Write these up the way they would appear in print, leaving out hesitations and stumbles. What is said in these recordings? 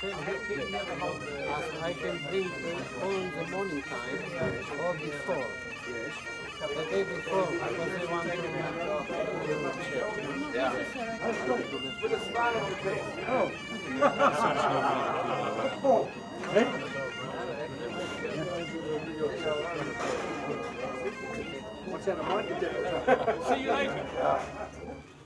I can bring all in the morning time or before. The day before, because they want to check. Yeah. With a smile on your face. Oh. See you later.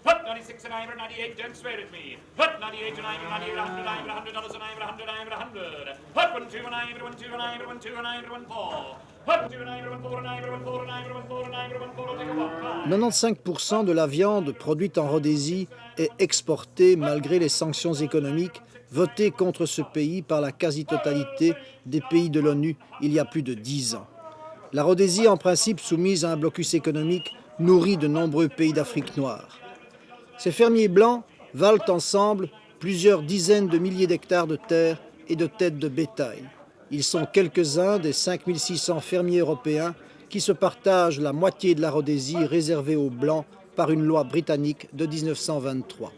Put 96 and I'm 98, don't swear at me. Put 98 and I'm 98, $100 and I'm 100. Put 1 2 and I'm 1 2 and I'm 1 2 and I'm 1 4. Put 2 and I'm 1 4 and I'm 1 4 and I'm 1 4 and I'm 1 4. Take a walk. 95% de la viande produite en Rhodésie est exportée malgré les sanctions économiques votées contre ce pays par la quasi-totalité des pays de l'ONU il y a plus de 10 ans. La Rhodésie, en principe soumise à un blocus économique, nourrit de nombreux pays d'Afrique noire. Ces fermiers blancs valent ensemble plusieurs dizaines de milliers d'hectares de terre et de têtes de bétail. Ils sont quelques-uns des 5600 fermiers européens qui se partagent la moitié de la Rhodésie réservée aux Blancs par une loi britannique de 1923.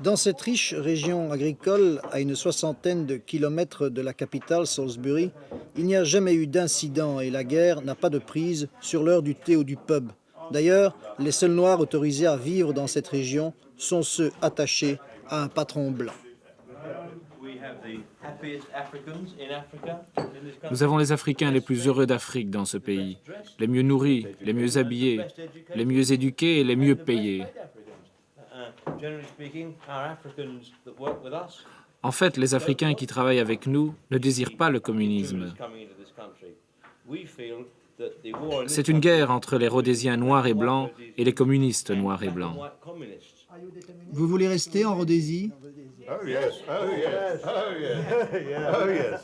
Dans cette riche région agricole, à une soixantaine de kilomètres de la capitale, Salisbury, il n'y a jamais eu d'incident et la guerre n'a pas de prise sur l'heure du thé ou du pub. D'ailleurs, les seuls Noirs autorisés à vivre dans cette région sont ceux attachés à un patron blanc. Nous avons les Africains les plus heureux d'Afrique dans ce pays, les mieux nourris, les mieux habillés, les mieux éduqués et les mieux payés. En fait, les Africains qui travaillent avec nous ne désirent pas le communisme. C'est une guerre entre les Rhodésiens noirs et blancs et les communistes noirs et blancs. Vous voulez rester en Rhodésie? Oh yes, oh yes, oh yes, oh yes.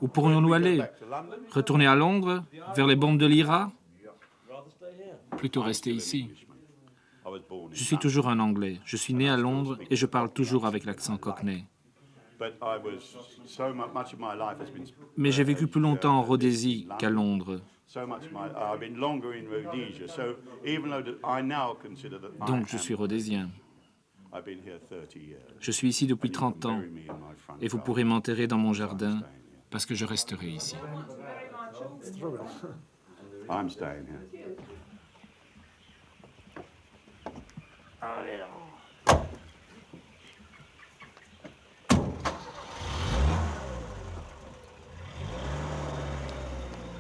Où pourrions-nous aller? Retourner à Londres? Vers les bombes de l'IRA? Plutôt rester ici. Je suis toujours un Anglais. Je suis né à Londres et je parle toujours avec l'accent cockney. Mais j'ai vécu plus longtemps en Rhodésie qu'à Londres. Donc je suis rhodésien. Je suis ici depuis 30 ans et vous pourrez m'enterrer dans mon jardin parce que je resterai ici.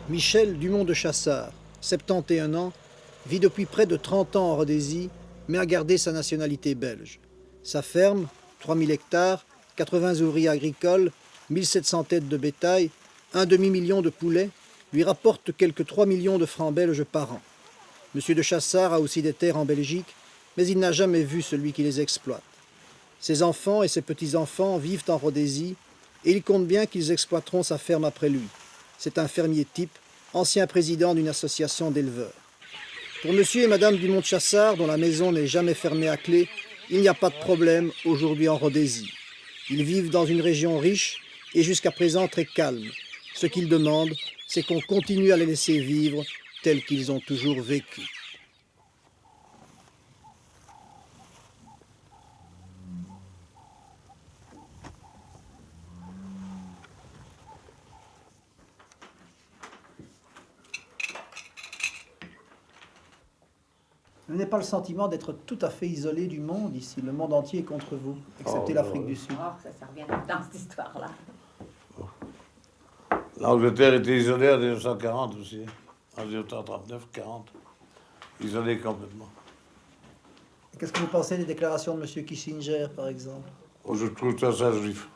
Michel Dumont de Chassard, 71 ans, vit depuis près de 30 ans en Rhodésie, mais a gardé sa nationalité belge. Sa ferme, 3000 hectares, 80 ouvriers agricoles, 1700 têtes de bétail, un demi-million de poulets, lui rapporte quelques 3 millions de francs belges par an. Monsieur de Chassard a aussi des terres en Belgique, mais il n'a jamais vu celui qui les exploite. Ses enfants et ses petits-enfants vivent en Rhodésie et il compte bien qu'ils exploiteront sa ferme après lui. C'est un fermier type, ancien président d'une association d'éleveurs. Pour monsieur et madame Dumont de Chassard, dont la maison n'est jamais fermée à clé, il n'y a pas de problème aujourd'hui en Rhodésie. Ils vivent dans une région riche et jusqu'à présent très calme. Ce qu'ils demandent, c'est qu'on continue à les laisser vivre tels qu'ils ont toujours vécu. Vous n'avez pas le sentiment d'être tout à fait isolé du monde ici? Le monde entier est contre vous, excepté l'Afrique du Sud. Oh, ça revient tout le temps, cette histoire-là. L'Angleterre était isolée en 1940 aussi. En 1939-40. Isolée complètement. Qu'est-ce que vous pensez des déclarations de M. Kissinger, par exemple? Oh, je trouve ça juif.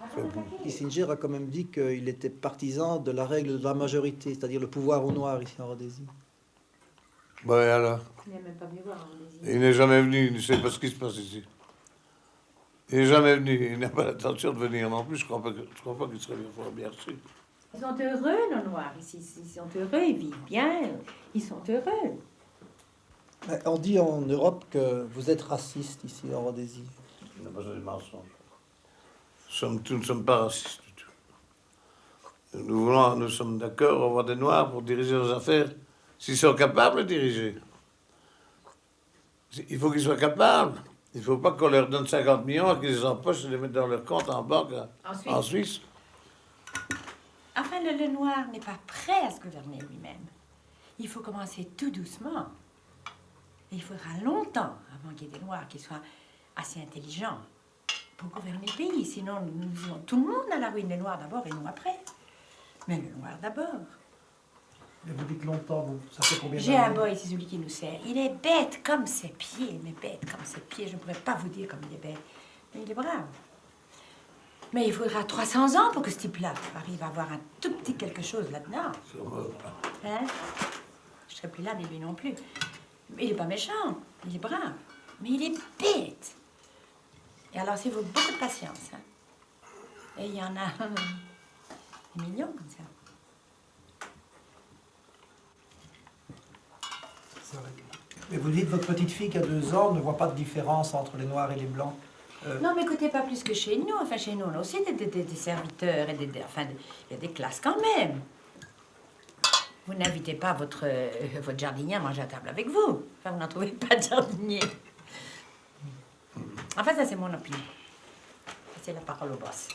Kissinger a quand même dit qu'il était partisan de la règle de la majorité, c'est-à-dire le pouvoir aux Noirs ici en Rhodésie. Ben alors. Il n'est même pas venu voir en Rhodésie. Il n'est jamais venu, il ne sait pas ce qui se passe ici. Il n'est jamais venu, il n'a pas l'intention de venir non plus. Je crois pas qu'il serait bien reçu. Ils sont heureux, nos Noirs, ici. Ils sont heureux, ils vivent bien. Ils sont heureux. On dit en Europe que vous êtes raciste ici en Rhodésie. Il n'a pas besoin de mensonges. Nous ne sommes pas racistes du tout. Nous sommes d'accord, avoir des Noirs pour diriger nos affaires, s'ils sont capables de diriger. Il faut qu'ils soient capables. Il ne faut pas qu'on leur donne 50 millions et qu'ils les empochent et les mettent dans leur compte en banque en Suisse. Enfin, le noir n'est pas prêt à se gouverner lui-même. Il faut commencer tout doucement. Et il faudra longtemps avant qu'il y ait des noirs qui soient assez intelligents pour gouverner le pays. Sinon, nous irons tout le monde à la ruine. Les noirs d'abord et nous après. Mais le noir d'abord. Et vous dites longtemps, vous, ça fait combien J'ai un boy, c'est celui qui nous sert. Il est bête comme ses pieds, mais bête comme ses pieds. Je ne pourrais pas vous dire comme il est bête. Mais il est brave. Mais il faudra 300 ans pour que ce type-là arrive à avoir un tout petit quelque chose là-dedans. Hein? Je serai plus là, mais lui non plus. Mais il n'est pas méchant, il est brave. Mais il est bête. Et alors, ça vaut beaucoup de patience. Hein? Et il y en a des millions comme ça. Mais vous dites, votre petite fille qui a 2 ans ne voit pas de différence entre les Noirs et les Blancs. Non, mais écoutez, pas plus que chez nous. Enfin, chez nous, on a aussi des serviteurs et enfin, il y a des classes quand même. Vous n'invitez pas votre jardinier à manger à table avec vous. Enfin, vous n'en trouvez pas de jardinier. Enfin, ça, c'est mon opinion. C'est la parole au boss.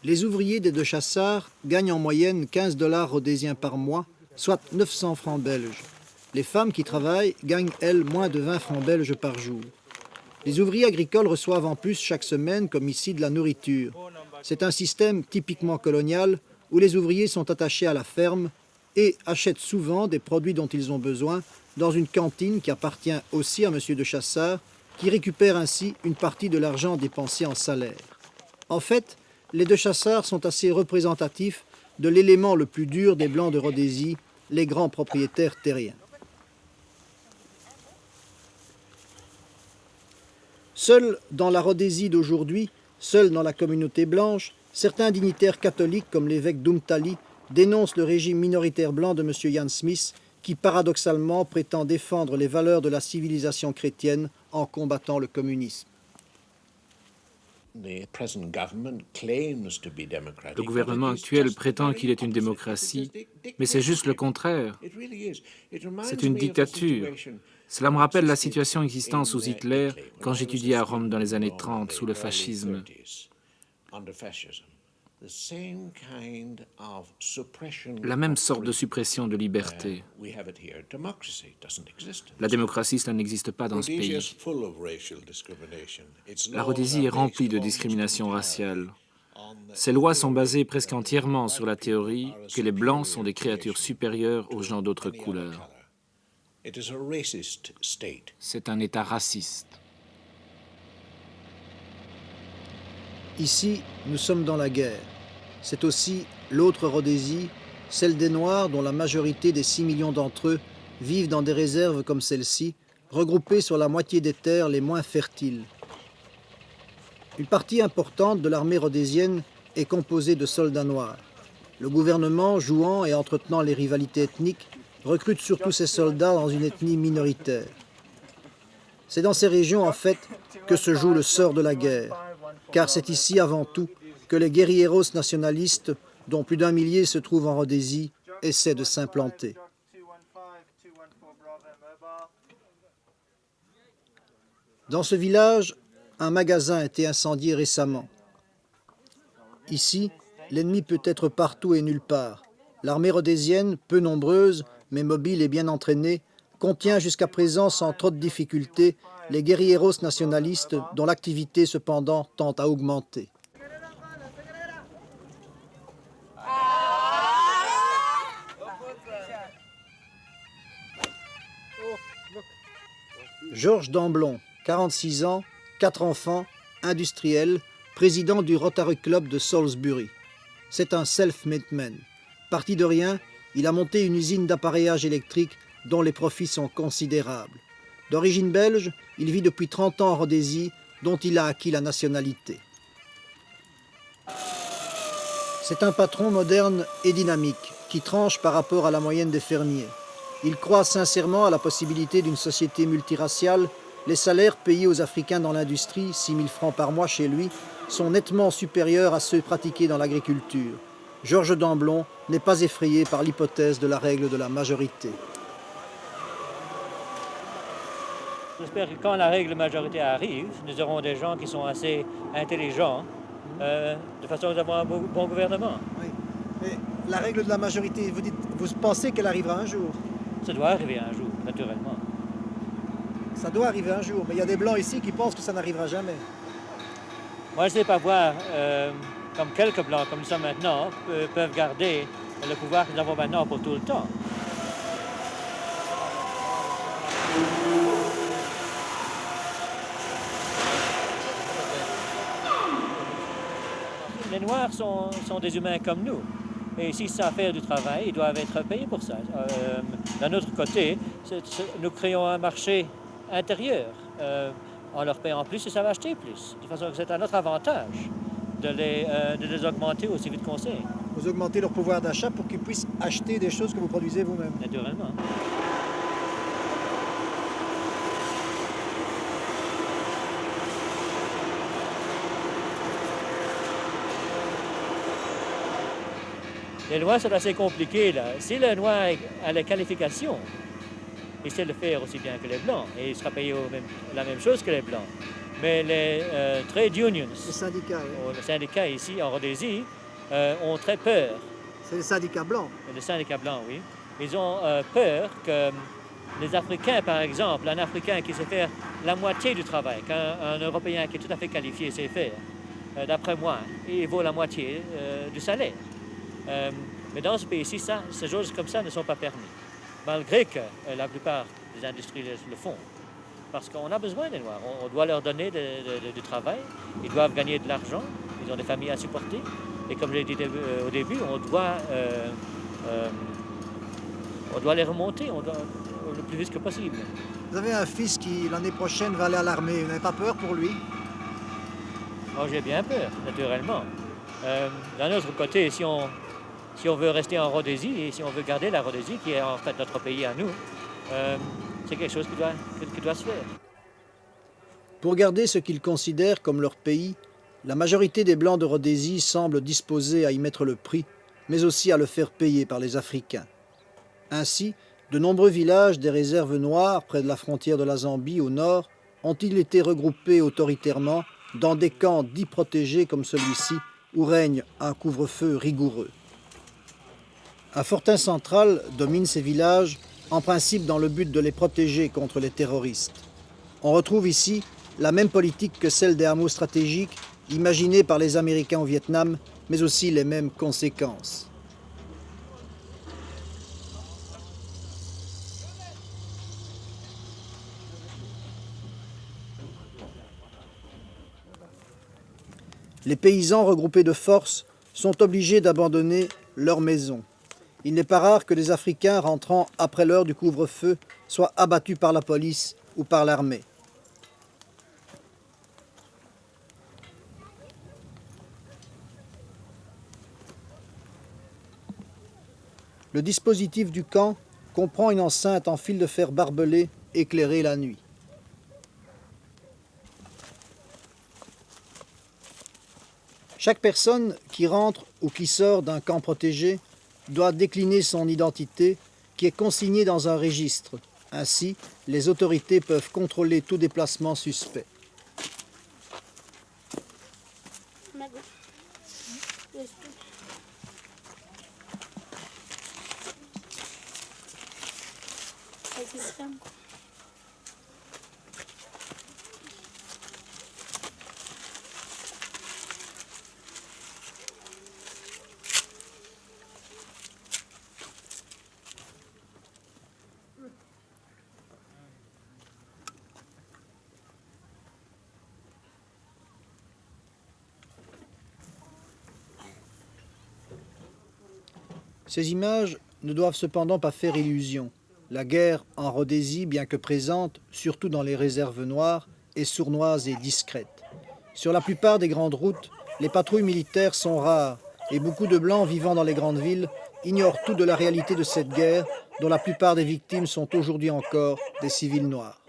Les ouvriers des 2 Chassards gagnent en moyenne 15 $ rhodésiens par mois, soit 900 francs belges. Les femmes qui travaillent gagnent, elles, moins de 20 francs belges par jour. Les ouvriers agricoles reçoivent en plus chaque semaine, comme ici, de la nourriture. C'est un système typiquement colonial où les ouvriers sont attachés à la ferme et achètent souvent des produits dont ils ont besoin dans une cantine qui appartient aussi à M. de Chassard, qui récupère ainsi une partie de l'argent dépensé en salaire. En fait, les 2 Chassards sont assez représentatifs de l'élément le plus dur des Blancs de Rhodésie, les grands propriétaires terriens. Seuls dans la Rhodésie d'aujourd'hui, seuls dans la communauté blanche, certains dignitaires catholiques comme l'évêque d'Umtali dénoncent le régime minoritaire blanc de M. Ian Smith qui paradoxalement prétend défendre les valeurs de la civilisation chrétienne en combattant le communisme. Le gouvernement actuel prétend qu'il est une démocratie, mais c'est juste le contraire. C'est une dictature. Cela me rappelle la situation existante sous Hitler quand j'étudiais à Rome dans les années 30 sous le fascisme. La même sorte de suppression de liberté. La démocratie, cela n'existe pas dans ce pays. La Rhodésie est remplie de discrimination raciale. Ces lois sont basées presque entièrement sur la théorie que les Blancs sont des créatures supérieures aux gens d'autres couleurs. C'est un État raciste. Ici, nous sommes dans la guerre. C'est aussi l'autre Rhodésie, celle des Noirs dont la majorité des 6 millions d'entre eux vivent dans des réserves comme celle-ci, regroupées sur la moitié des terres les moins fertiles. Une partie importante de l'armée rhodésienne est composée de soldats noirs. Le gouvernement, jouant et entretenant les rivalités ethniques, recrute surtout ses soldats dans une ethnie minoritaire. C'est dans ces régions, en fait, que se joue le sort de la guerre, car c'est ici, avant tout, que les guerrilleros nationalistes, dont plus d'1 millier se trouvent en Rhodésie, essaient de s'implanter. Dans ce village, un magasin a été incendié récemment. Ici, l'ennemi peut être partout et nulle part. L'armée rhodésienne, peu nombreuse, mais mobile et bien entraînée, contient jusqu'à présent sans trop de difficultés les guerrilleros nationalistes dont l'activité cependant tend à augmenter. Georges Damblon, 46 ans, 4 enfants, industriel, président du Rotary Club de Salisbury. C'est un self-made man. Parti de rien, il a monté une usine d'appareillage électrique dont les profits sont considérables. D'origine belge, il vit depuis 30 ans en Rhodésie, dont il a acquis la nationalité. C'est un patron moderne et dynamique qui tranche par rapport à la moyenne des fermiers. Ils croient sincèrement à la possibilité d'une société multiraciale. Les salaires payés aux Africains dans l'industrie, 6 000 francs par mois chez lui, sont nettement supérieurs à ceux pratiqués dans l'agriculture. Georges d'Amblon n'est pas effrayé par l'hypothèse de la règle de la majorité. J'espère que quand la règle majorité arrive, nous aurons des gens qui sont assez intelligents de façon à avoir un bon gouvernement. Oui. Mais la règle de la majorité, vous pensez qu'elle arrivera un jour? Ça doit arriver un jour, naturellement. Ça doit arriver un jour, mais il y a des Blancs ici qui pensent que ça n'arrivera jamais. Moi, je ne sais pas voir comme quelques Blancs, comme nous sommes maintenant, peuvent garder le pouvoir que nous avons maintenant pour tout le temps. Les Noirs sont des humains comme nous. Et s'ils savent faire du travail, ils doivent être payés pour ça. D'un autre côté, nous créons un marché intérieur. En leur payant plus, ils savent acheter plus. De façon que c'est à notre avantage de les augmenter aussi vite qu'on sait. Vous augmentez leur pouvoir d'achat pour qu'ils puissent acheter des choses que vous produisez vous-même. Naturellement. Les lois sont assez compliquées, là. Si le Noir a les qualifications, il sait le faire aussi bien que les Blancs, et il sera payé la même chose que les Blancs. Mais les trade unions, Les syndicats, oui. les syndicats ici, en Rhodésie, ont très peur. C'est les syndicats blancs. Les syndicats blancs, oui. Ils ont peur que les Africains, par exemple, un Africain qui sait faire la moitié du travail qu'un Européen qui est tout à fait qualifié sait faire, d'après moi, il vaut la moitié du salaire. Mais dans ce pays-ci, ces choses comme ça ne sont pas permis, malgré que la plupart des industries le font. Parce qu'on a besoin des Noirs, on doit leur donner du travail, ils doivent gagner de l'argent, ils ont des familles à supporter. Et comme je l'ai dit au début, on doit les remonter le plus vite que possible. Vous avez un fils qui, l'année prochaine, va aller à l'armée. Vous n'avez pas peur pour lui? Oh, j'ai bien peur, naturellement. D'un autre côté, si on veut rester en Rhodésie et si on veut garder la Rhodésie, qui est en fait notre pays à nous, c'est quelque chose qui doit se faire. Pour garder ce qu'ils considèrent comme leur pays, la majorité des Blancs de Rhodésie semble disposée à y mettre le prix, mais aussi à le faire payer par les Africains. Ainsi, de nombreux villages des réserves noires près de la frontière de la Zambie au nord ont-ils été regroupés autoritairement dans des camps dits protégés comme celui-ci, où règne un couvre-feu rigoureux. Un fortin central domine ces villages, en principe dans le but de les protéger contre les terroristes. On retrouve ici la même politique que celle des hameaux stratégiques imaginés par les Américains au Vietnam, mais aussi les mêmes conséquences. Les paysans regroupés de force sont obligés d'abandonner leur maison. Il n'est pas rare que des Africains rentrant après l'heure du couvre-feu soient abattus par la police ou par l'armée. Le dispositif du camp comprend une enceinte en fil de fer barbelé éclairée la nuit. Chaque personne qui rentre ou qui sort d'un camp protégé doit décliner son identité qui est consignée dans un registre. Ainsi, les autorités peuvent contrôler tout déplacement suspect. Ces images ne doivent cependant pas faire illusion. La guerre en Rhodésie, bien que présente, surtout dans les réserves noires, est sournoise et discrète. Sur la plupart des grandes routes, les patrouilles militaires sont rares et beaucoup de Blancs vivant dans les grandes villes ignorent tout de la réalité de cette guerre dont la plupart des victimes sont aujourd'hui encore des civils noirs.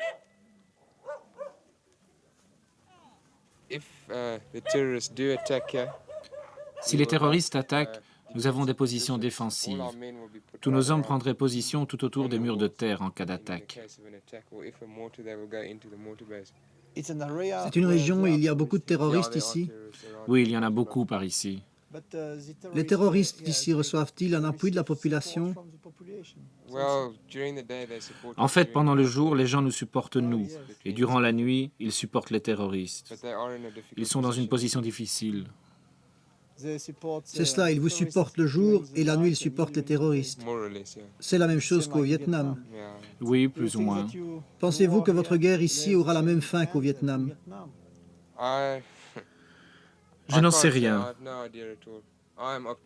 Si les terroristes attaquent, nous avons des positions défensives. Tous nos hommes prendraient position tout autour des murs de terre en cas d'attaque. C'est une région où il y a beaucoup de terroristes ici. Oui, il y en a beaucoup par ici. Les terroristes d'ici reçoivent-ils un appui de la population? En fait, pendant le jour, les gens nous supportent nous, et durant la nuit, ils supportent les terroristes. Ils sont dans une position difficile. C'est cela, ils vous supportent le jour et la nuit ils supportent les terroristes. C'est la même chose qu'au Vietnam. Oui, plus ou moins. Pensez-vous que votre guerre ici aura la même fin qu'au Vietnam? Je n'en sais rien.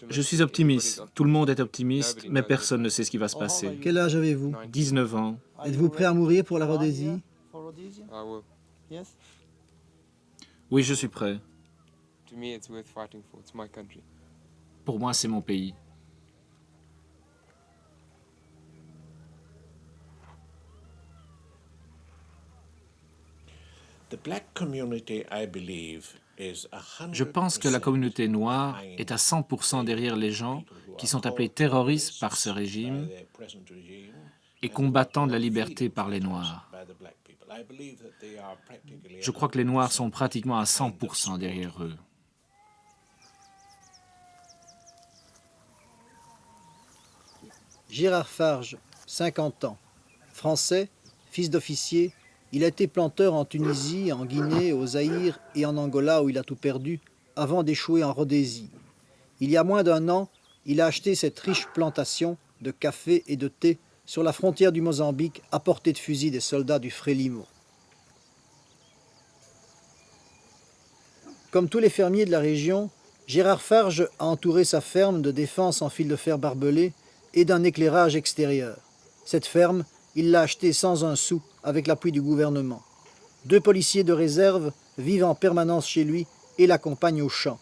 Je suis optimiste. Tout le monde est optimiste, mais personne ne sait ce qui va se passer. Quel âge avez-vous? 19 ans. Êtes-vous prêt à mourir pour la Rhodésie? Oui, je suis prêt. Pour moi, c'est mon pays. Je pense que la communauté noire est à 100% derrière les gens qui sont appelés terroristes par ce régime et combattants de la liberté par les Noirs. Je crois que les Noirs sont pratiquement à 100% derrière eux. Gérard Farge, 50 ans. Français, fils d'officier, il a été planteur en Tunisie, en Guinée, au Zaïre et en Angola où il a tout perdu avant d'échouer en Rhodésie. Il y a moins d'1 an, il a acheté cette riche plantation de café et de thé sur la frontière du Mozambique à portée de fusil des soldats du Frélimo. Comme tous les fermiers de la région, Gérard Farge a entouré sa ferme de défense en fil de fer barbelé et d'un éclairage extérieur. Cette ferme, il l'a achetée sans un sou avec l'appui du gouvernement. 2 policiers de réserve vivent en permanence chez lui et l'accompagnent au champ.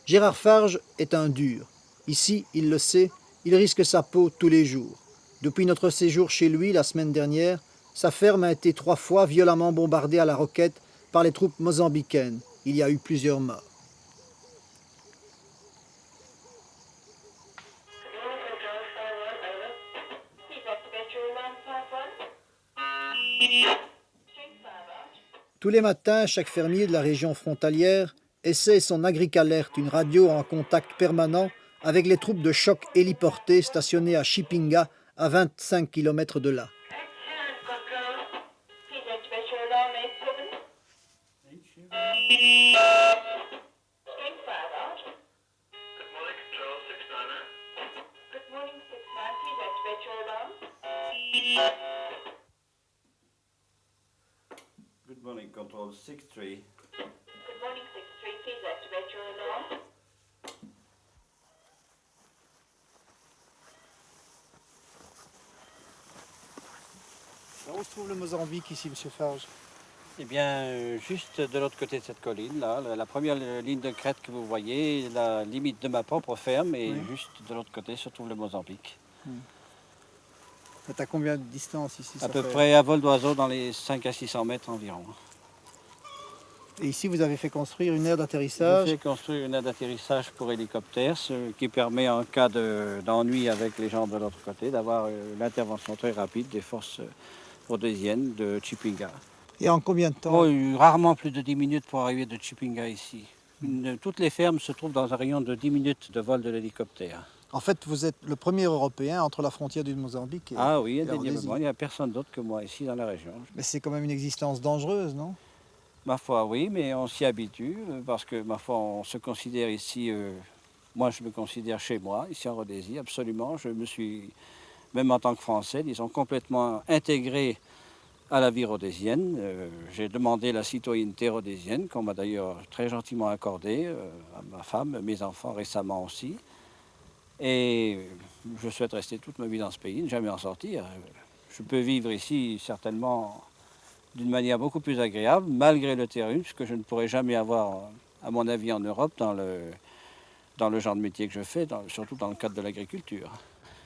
Gérard Farge est un dur. Ici, il le sait, il risque sa peau tous les jours. Depuis notre séjour chez lui la semaine dernière, sa ferme a été 3 fois violemment bombardée à la roquette par les troupes mozambicaines. Il y a eu plusieurs morts. Tous les matins, chaque fermier de la région frontalière essaie son Agric-Alert, une radio en contact permanent avec les troupes de choc héliportées stationnées à Chipinga, à 25 km de là. Good morning, Control 6-3. Good morning, 6-3. Please activate your alarm. Où se trouve le Mozambique ici, M. Farge? Eh bien, juste de l'autre côté de cette colline, là, la première ligne de crête que vous voyez, la limite de ma propre ferme, et Oui. juste de l'autre côté se trouve le Mozambique. C'est à combien de distance ici? À peu près à vol d'oiseau dans les 5 à 600 mètres environ. Et ici, vous avez fait construire une aire J'ai d'atterrissage. fait construire une aire d'atterrissage pour hélicoptère, ce qui permet en cas d'ennui avec les gens de l'autre côté d'avoir l'intervention très rapide des forces rhodésiennes de Chipinga. Et en combien de temps? Rarement plus de 10 minutes pour arriver de Chipinga ici. Toutes les fermes se trouvent dans un rayon de 10 minutes de vol de l'hélicoptère. En fait, vous êtes le premier Européen entre la frontière du Mozambique et Ah oui, la Rhodésie. indéniablement, il n'y a personne d'autre que moi ici dans la région. Mais c'est quand même une existence dangereuse, non? Ma foi, oui, mais on s'y habitue parce que, ma foi, on se considère ici, moi je me considère chez moi, ici en Rhodésie, absolument. Je me suis, même en tant que Français, disons, complètement intégré à la vie rhodésienne. J'ai demandé la citoyenneté rhodésienne, qu'on m'a d'ailleurs très gentiment accordée, à ma femme, mes enfants récemment aussi. Et je souhaite rester toute ma vie dans ce pays, ne jamais en sortir. Je peux vivre ici certainement d'une manière beaucoup plus agréable, malgré le terrorisme, que je ne pourrai jamais avoir, à mon avis, en Europe, dans dans le genre de métier que je fais, surtout dans le cadre de l'agriculture.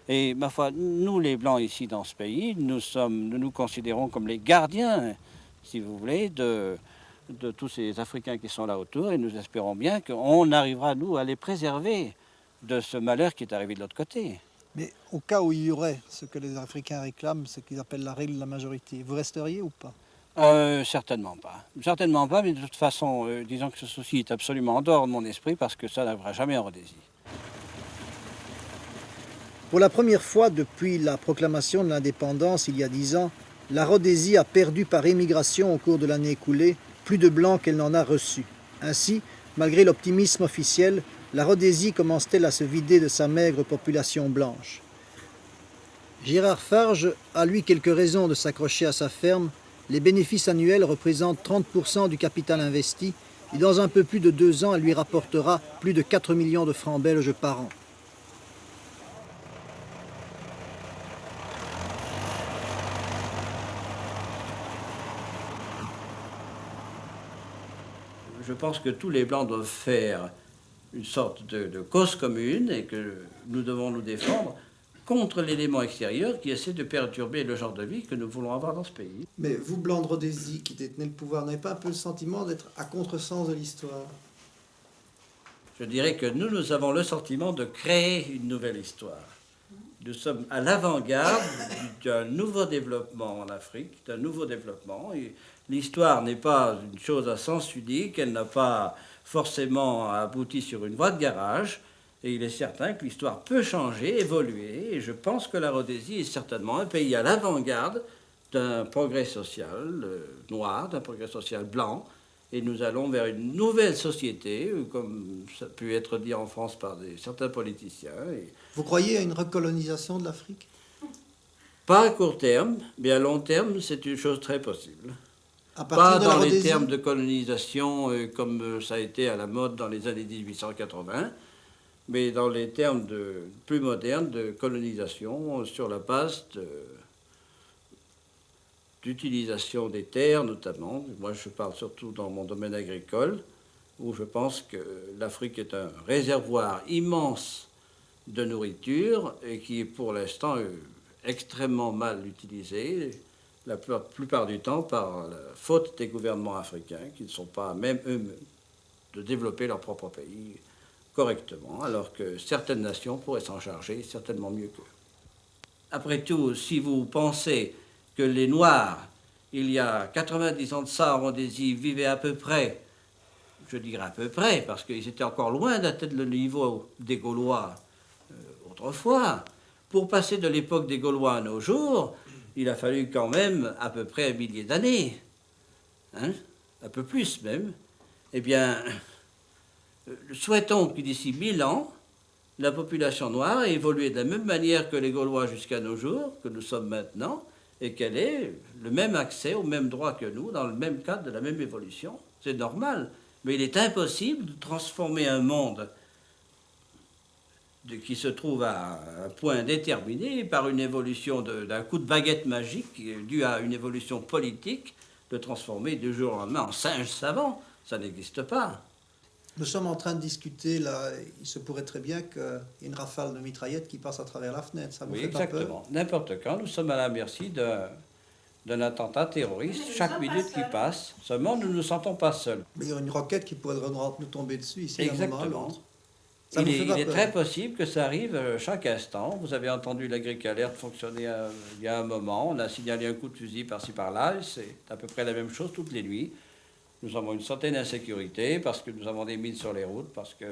Et ma foi, nous les Blancs ici dans ce pays, nous nous considérons comme les gardiens, si vous voulez, de tous ces Africains qui sont là autour, et nous espérons bien qu'on arrivera, nous, à les préserver de ce malheur qui est arrivé de l'autre côté. Mais au cas où il y aurait ce que les Africains réclament, ce qu'ils appellent la règle de la majorité, vous resteriez ou pas? Certainement pas. Certainement pas, mais de toute façon, disons que ce souci est absolument en dehors de mon esprit parce que ça n'arrivera jamais en Rhodésie. Pour la première fois depuis la proclamation de l'indépendance il y a 10 ans, la Rhodésie a perdu par émigration au cours de l'année écoulée plus de blancs qu'elle n'en a reçus. Ainsi, malgré l'optimisme officiel, la Rhodésie commence-t-elle à se vider de sa maigre population blanche. Gérard Farge a lui quelques raisons de s'accrocher à sa ferme. Les bénéfices annuels représentent 30% du capital investi et dans un peu plus de 2 ans, elle lui rapportera plus de 4 millions de francs belges par an. Je pense que tous les Blancs doivent faire une sorte de cause commune et que nous devons nous défendre contre l'élément extérieur qui essaie de perturber le genre de vie que nous voulons avoir dans ce pays. Mais vous, Blancs de Rhodésie, qui détenez le pouvoir, n'avez pas un peu le sentiment d'être à contresens de l'histoire? Je dirais que nous avons le sentiment de créer une nouvelle histoire. Nous sommes à l'avant-garde d'un nouveau développement en Afrique, d'un nouveau développement. L'histoire n'est pas une chose à sens unique, elle n'a pas forcément abouti sur une voie de garage. Et il est certain que l'histoire peut changer, évoluer. Et je pense que la Rhodésie est certainement un pays à l'avant-garde d'un progrès social noir, d'un progrès social blanc. Et nous allons vers une nouvelle société, comme ça a pu être dit en France par certains politiciens. Vous croyez à une recolonisation de l'Afrique? Pas à court terme, mais à long terme, c'est une chose très possible. Pas dans les termes de colonisation comme ça a été à la mode dans les années 1880, mais dans les termes plus modernes de colonisation sur la base d'utilisation des terres notamment. Moi, je parle surtout dans mon domaine agricole, où je pense que l'Afrique est un réservoir immense de nourriture et qui est pour l'instant extrêmement mal utilisé, la plupart du temps par la faute des gouvernements africains qui ne sont pas même eux de développer leur propre pays correctement, alors que certaines nations pourraient s'en charger certainement mieux qu'eux. Après tout, si vous pensez que les Noirs, il y a 90 ans de ça, en Rhodésie, vivaient à peu près, je dirais à peu près, parce qu'ils étaient encore loin d'atteindre le niveau des Gaulois autrefois. Pour passer de l'époque des Gaulois à nos jours, il a fallu quand même à peu près 1 millier d'années, hein, un peu plus même. Eh bien, souhaitons que d'ici 1000 ans, la population noire ait évolué de la même manière que les Gaulois jusqu'à nos jours, que nous sommes maintenant, et qu'elle ait le même accès au même droit que nous, dans le même cadre de la même évolution. C'est normal. Mais il est impossible de transformer un monde qui se trouve à un point déterminé par une évolution d'un coup de baguette magique dû à une évolution politique, de transformer du jour au lendemain en singe savant. Ça n'existe pas. Nous sommes en train de discuter, là, il se pourrait très bien qu'il y ait une rafale de mitraillettes qui passe à travers la fenêtre. Ça vous fait pas peur? Exactement. N'importe quand, nous sommes à la merci d'un attentat terroriste. Chaque minute qui passe, seulement nous ne nous sentons pas seuls. Mais il y a une roquette qui pourrait nous tomber dessus ici. Exactement. À un moment ou l'autre. Il est très possible que ça arrive chaque instant. Vous avez entendu l'agric-alerte fonctionner il y a un moment. On a signalé un coup de fusil par-ci par-là. C'est à peu près la même chose toutes les nuits. Nous avons une certaine insécurité parce que nous avons des mines sur les routes, parce que...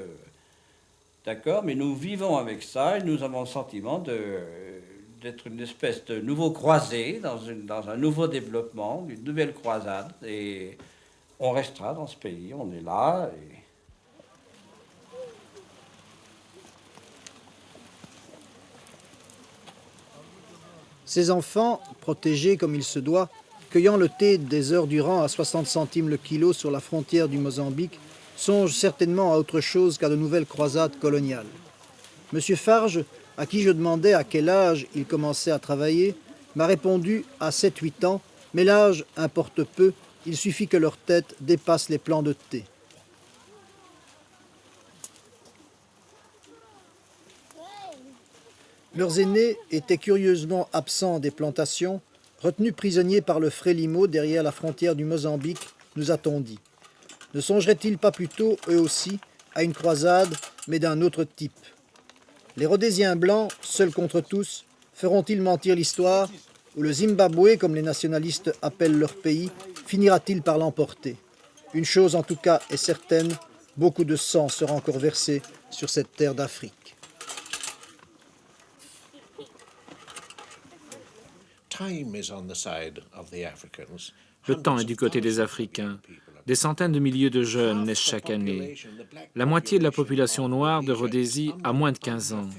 D'accord, mais nous vivons avec ça et nous avons le sentiment d'être une espèce de nouveau croisé dans un nouveau développement, une nouvelle croisade. Et on restera dans ce pays, on est là. Et... Ces enfants, protégés comme il se doit, cueillant le thé des heures durant à 60 centimes le kilo sur la frontière du Mozambique, songent certainement à autre chose qu'à de nouvelles croisades coloniales. Monsieur Farge, à qui je demandais à quel âge il commençait à travailler, m'a répondu à 7-8 ans, mais l'âge importe peu, il suffit que leur tête dépasse les plants de thé. Leurs aînés étaient curieusement absents des plantations, retenus prisonniers par le Frélimo derrière la frontière du Mozambique, nous a-t-on dit. Ne songeraient-ils pas plutôt, eux aussi, à une croisade, mais d'un autre type? Les Rhodésiens blancs, seuls contre tous, feront-ils mentir l'histoire, ou le Zimbabwe, comme les nationalistes appellent leur pays, finira-t-il par l'emporter? Une chose en tout cas est certaine, beaucoup de sang sera encore versé sur cette terre d'Afrique. Le temps est du côté des Africains. Des centaines de milliers de jeunes naissent chaque année. La moitié de la population noire de Rhodésie a moins de 15 ans.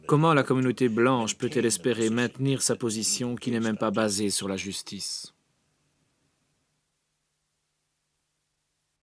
Comment la communauté blanche peut-elle espérer maintenir sa position qui n'est même pas basée sur la justice?